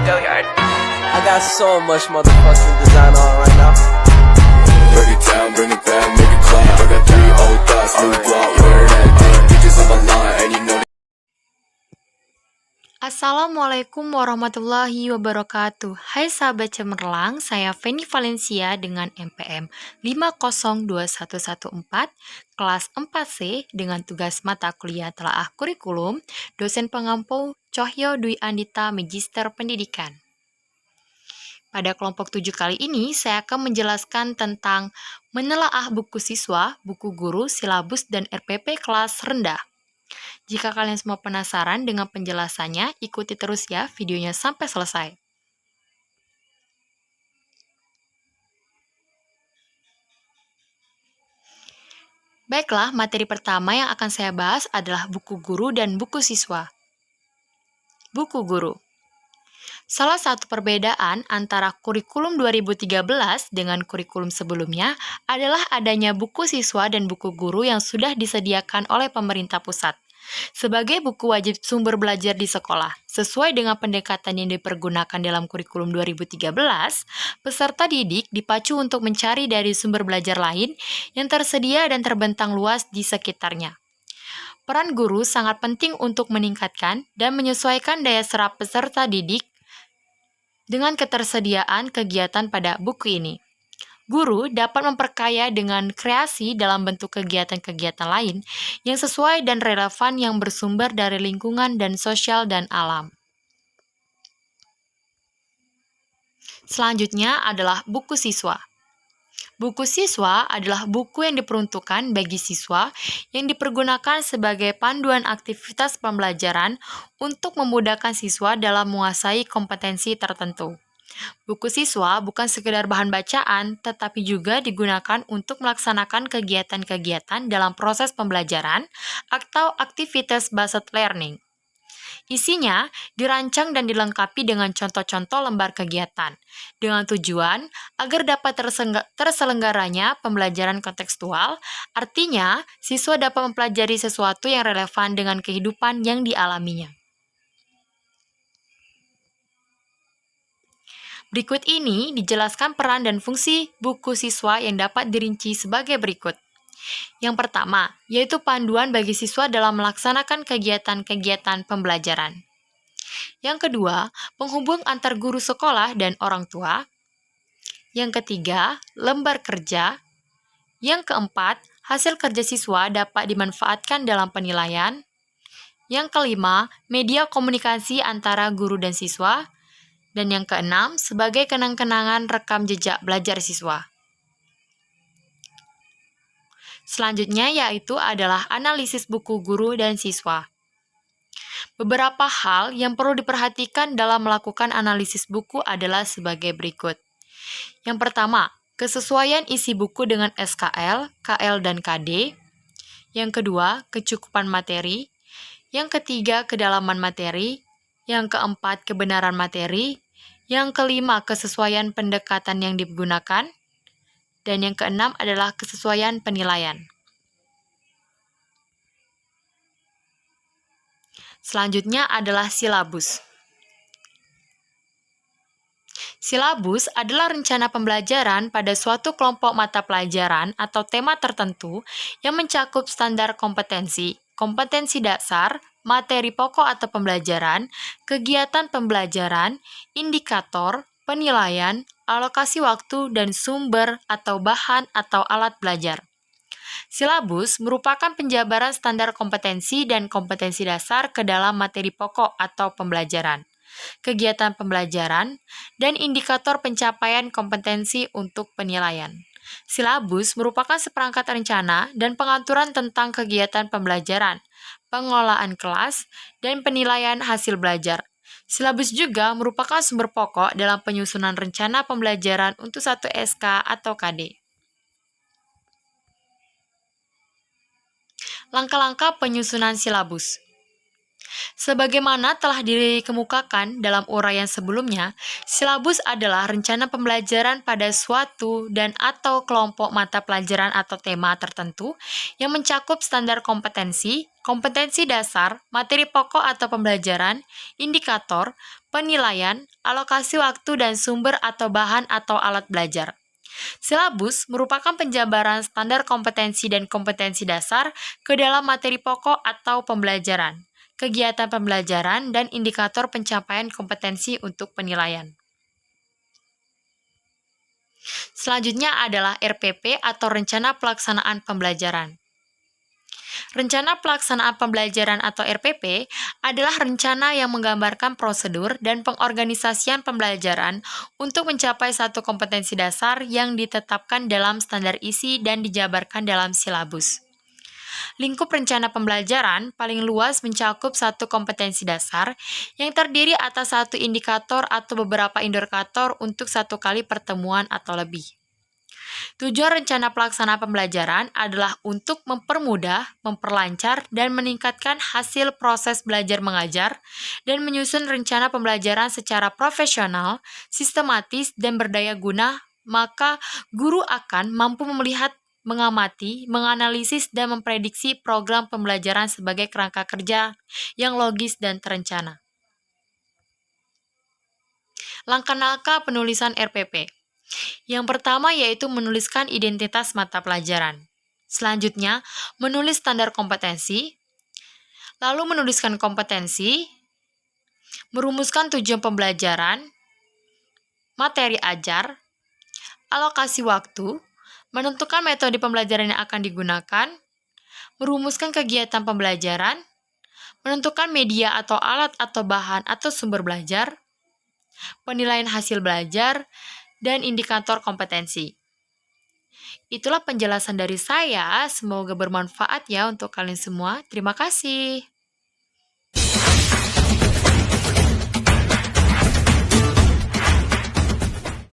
I got so much motherfucking design on right now. Break it down, bring it back, make it clap. I got 3 old thoughts, new block, where that day. Bitches on my line, and you know. Assalamualaikum warahmatullahi wabarakatuh. Hai sahabat cemerlang, saya Feni Valencia dengan MPM 502114, kelas 4C dengan tugas mata kuliah telaah kurikulum, dosen pengampu Cohyo Dwi Andita Magister Pendidikan. Pada kelompok 7 kali ini, saya akan menjelaskan tentang menelaah buku siswa, buku guru, silabus, dan RPP kelas rendah. Jika kalian semua penasaran dengan penjelasannya, ikuti terus ya videonya sampai selesai. Baiklah, materi pertama yang akan saya bahas adalah buku guru dan buku siswa. Buku guru. Salah satu perbedaan antara kurikulum 2013 dengan kurikulum sebelumnya adalah adanya buku siswa dan buku guru yang sudah disediakan oleh pemerintah pusat sebagai buku wajib sumber belajar di sekolah. Sesuai dengan pendekatan yang dipergunakan dalam kurikulum 2013, peserta didik dipacu untuk mencari dari sumber belajar lain yang tersedia dan terbentang luas di sekitarnya. Peran guru sangat penting untuk meningkatkan dan menyesuaikan daya serap peserta didik dengan ketersediaan kegiatan pada buku ini. Guru dapat memperkaya dengan kreasi dalam bentuk kegiatan-kegiatan lain yang sesuai dan relevan yang bersumber dari lingkungan dan sosial dan alam. Selanjutnya adalah buku siswa. Buku siswa adalah buku yang diperuntukkan bagi siswa yang dipergunakan sebagai panduan aktivitas pembelajaran untuk memudahkan siswa dalam menguasai kompetensi tertentu. Buku siswa bukan sekedar bahan bacaan, tetapi juga digunakan untuk melaksanakan kegiatan-kegiatan dalam proses pembelajaran atau aktivitas based learning. Isinya dirancang dan dilengkapi dengan contoh-contoh lembar kegiatan, dengan tujuan agar dapat terselenggaranya pembelajaran kontekstual, artinya siswa dapat mempelajari sesuatu yang relevan dengan kehidupan yang dialaminya. Berikut ini dijelaskan peran dan fungsi buku siswa yang dapat dirinci sebagai berikut. Yang pertama, yaitu panduan bagi siswa dalam melaksanakan kegiatan-kegiatan pembelajaran. Yang kedua, penghubung antar guru sekolah dan orang tua. Yang ketiga, lembar kerja. Yang keempat, hasil kerja siswa dapat dimanfaatkan dalam penilaian. Yang kelima, media komunikasi antara guru dan siswa. Dan yang keenam, sebagai kenang-kenangan rekam jejak belajar siswa. Selanjutnya yaitu adalah analisis buku guru dan siswa. Beberapa hal yang perlu diperhatikan dalam melakukan analisis buku adalah sebagai berikut. Yang pertama, kesesuaian isi buku dengan SKL, KL, dan KD. Yang kedua, kecukupan materi. Yang ketiga, kedalaman materi. Yang keempat, kebenaran materi. Yang kelima, kesesuaian pendekatan yang digunakan. Dan yang keenam adalah kesesuaian penilaian. Selanjutnya adalah silabus. Silabus adalah rencana pembelajaran pada suatu kelompok mata pelajaran atau tema tertentu yang mencakup standar kompetensi, kompetensi dasar, materi pokok atau pembelajaran, kegiatan pembelajaran, indikator, penilaian, alokasi waktu, dan sumber atau bahan atau alat belajar. Silabus merupakan penjabaran standar kompetensi dan kompetensi dasar ke dalam materi pokok atau pembelajaran, kegiatan pembelajaran, dan indikator pencapaian kompetensi untuk penilaian. Silabus merupakan seperangkat rencana dan pengaturan tentang kegiatan pembelajaran, pengelolaan kelas, dan penilaian hasil belajar. Silabus juga merupakan sumber pokok dalam penyusunan rencana pembelajaran untuk satu SK atau KD. Langkah-langkah penyusunan silabus. Sebagaimana telah dikemukakan dalam uraian sebelumnya, silabus adalah rencana pembelajaran pada suatu dan atau kelompok mata pelajaran atau tema tertentu yang mencakup standar kompetensi, kompetensi dasar, materi pokok atau pembelajaran, indikator, penilaian, alokasi waktu dan sumber atau bahan atau alat belajar. Silabus merupakan penjabaran standar kompetensi dan kompetensi dasar ke dalam materi pokok atau pembelajaran, kegiatan pembelajaran, dan indikator pencapaian kompetensi untuk penilaian. Selanjutnya adalah RPP atau Rencana Pelaksanaan Pembelajaran. Rencana Pelaksanaan Pembelajaran atau RPP adalah rencana yang menggambarkan prosedur dan pengorganisasian pembelajaran untuk mencapai satu kompetensi dasar yang ditetapkan dalam standar isi dan dijabarkan dalam silabus. Lingkup rencana pembelajaran paling luas mencakup satu kompetensi dasar yang terdiri atas satu indikator atau beberapa indikator untuk satu kali pertemuan atau lebih. Tujuan rencana pelaksanaan pembelajaran adalah untuk mempermudah, memperlancar, dan meningkatkan hasil proses belajar mengajar dan menyusun rencana pembelajaran secara profesional, sistematis, dan berdaya guna, maka guru akan mampu melihat, mengamati, menganalisis, dan memprediksi program pembelajaran sebagai kerangka kerja yang logis dan terencana. Langkah-langkah penulisan RPP. Yang pertama yaitu menuliskan identitas mata pelajaran. Selanjutnya, menulis standar kompetensi, lalu menuliskan kompetensi, merumuskan tujuan pembelajaran, materi ajar, alokasi waktu, menentukan metode pembelajaran yang akan digunakan, merumuskan kegiatan pembelajaran, menentukan media atau alat atau bahan atau sumber belajar, penilaian hasil belajar, dan indikator kompetensi. Itulah penjelasan dari saya, semoga bermanfaat ya untuk kalian semua. Terima kasih.